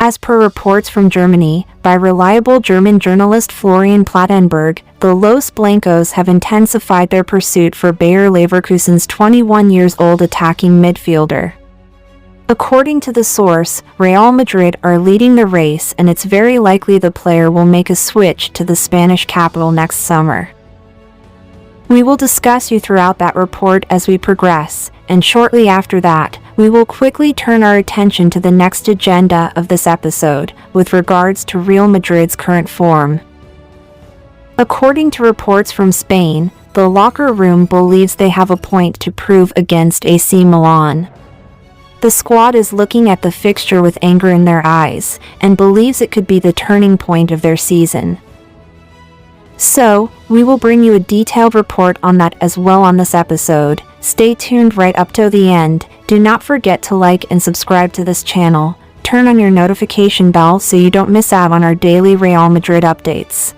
As per reports from Germany, by reliable German journalist Florian Wirtz, the Los Blancos have intensified their pursuit for Bayer Leverkusen's 21-year-old attacking midfielder. According to the source, Real Madrid are leading the race, and it's very likely the player will make a switch to the Spanish capital next summer. We will discuss you throughout that report as we progress, and shortly after that, we will quickly turn our attention to the next agenda of this episode, with regards to Real Madrid's current form. According to reports from Spain, the locker room believes they have a point to prove against AC Milan. The squad is looking at the fixture with anger in their eyes, and believes it could be the turning point of their season. So, we will bring you a detailed report on that as well on this episode. Stay tuned right up to the end. Do not forget to like and subscribe to this channel. Turn on your notification bell so you don't miss out on our daily Real Madrid updates.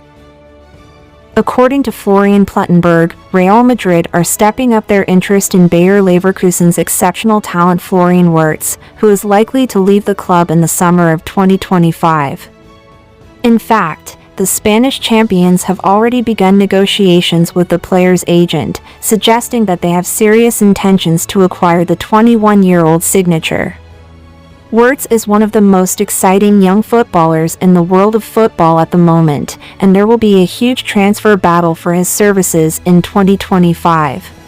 According to Florian Wirtz, Real Madrid are stepping up their interest in Bayer Leverkusen's exceptional talent Florian Wirtz, who is likely to leave the club in the summer of 2025. In fact, the Spanish champions have already begun negotiations with the player's agent, suggesting that they have serious intentions to acquire the 21-year-old signature. Wirtz is one of the most exciting young footballers in the world of football at the moment, and there will be a huge transfer battle for his services in 2025.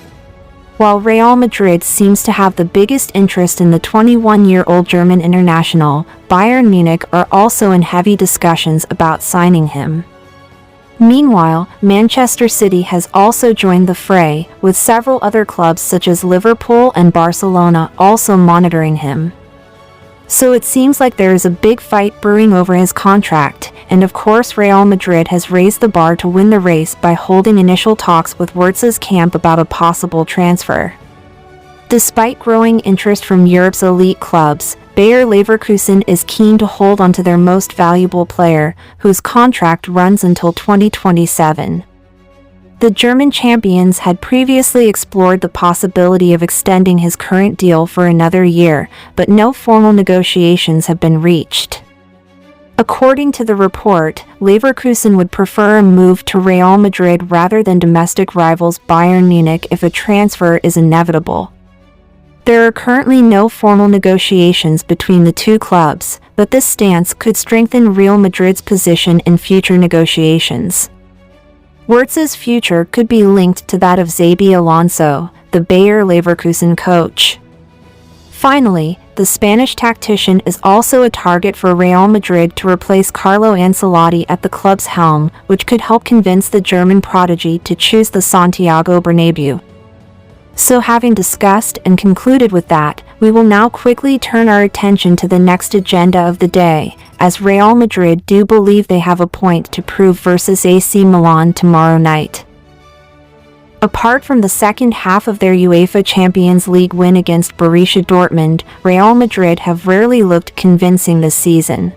While Real Madrid seems to have the biggest interest in the 21-year-old German international, Bayern Munich are also in heavy discussions about signing him. Meanwhile, Manchester City has also joined the fray, with several other clubs such as Liverpool and Barcelona also monitoring him. So it seems like there is a big fight brewing over his contract, and of course Real Madrid has raised the bar to win the race by holding initial talks with Wirtz's camp about a possible transfer. Despite growing interest from Europe's elite clubs, Bayer Leverkusen is keen to hold onto their most valuable player, whose contract runs until 2027. The German champions had previously explored the possibility of extending his current deal for another year, but no formal negotiations have been reached. According to the report, Leverkusen would prefer a move to Real Madrid rather than domestic rivals Bayern Munich if a transfer is inevitable. There are currently no formal negotiations between the two clubs, but this stance could strengthen Real Madrid's position in future negotiations. Wirtz's future could be linked to that of Xabi Alonso, the Bayer Leverkusen coach. Finally, the Spanish tactician is also a target for Real Madrid to replace Carlo Ancelotti at the club's helm, which could help convince the German prodigy to choose the Santiago Bernabeu. So having discussed and concluded with that, we will now quickly turn our attention to the next agenda of the day, as Real Madrid do believe they have a point to prove versus AC Milan tomorrow night. Apart from the second half of their UEFA Champions League win against Borussia Dortmund, Real Madrid have rarely looked convincing this season.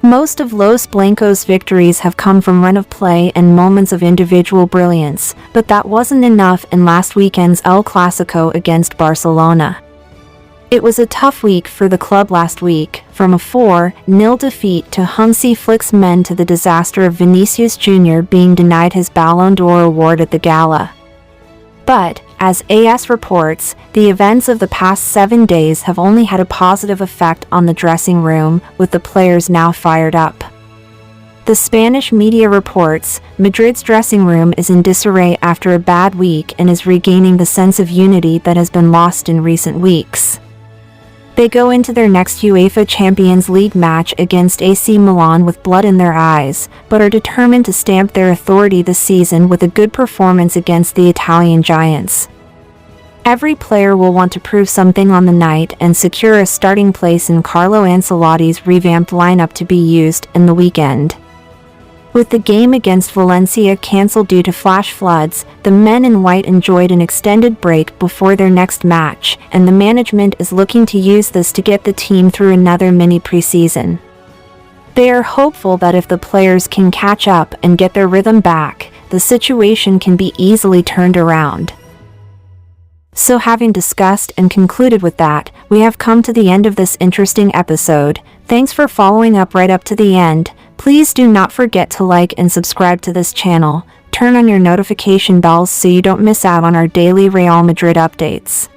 Most of Los Blancos' victories have come from run of play and moments of individual brilliance, but that wasn't enough in last weekend's El Clasico against Barcelona. It was a tough week for the club last week, from a 4-0 defeat to Hansi Flick's men to the disaster of Vinicius Jr. being denied his Ballon d'Or award at the gala. But, as AS reports, the events of the past 7 days have only had a positive effect on the dressing room, with the players now fired up. The Spanish media reports, Madrid's dressing room is in disarray after a bad week and is regaining the sense of unity that has been lost in recent weeks. They go into their next UEFA Champions League match against AC Milan with blood in their eyes, but are determined to stamp their authority this season with a good performance against the Italian giants. Every player will want to prove something on the night and secure a starting place in Carlo Ancelotti's revamped lineup to be used in the weekend. With the game against Valencia cancelled due to flash floods, the men in white enjoyed an extended break before their next match, and the management is looking to use this to get the team through another mini preseason. They are hopeful that if the players can catch up and get their rhythm back, the situation can be easily turned around. So having discussed and concluded with that, we have come to the end of this interesting episode. Thanks for following up right up to the end. Please do not forget to like and subscribe to this channel. Turn on your notification bells so you don't miss out on our daily Real Madrid updates.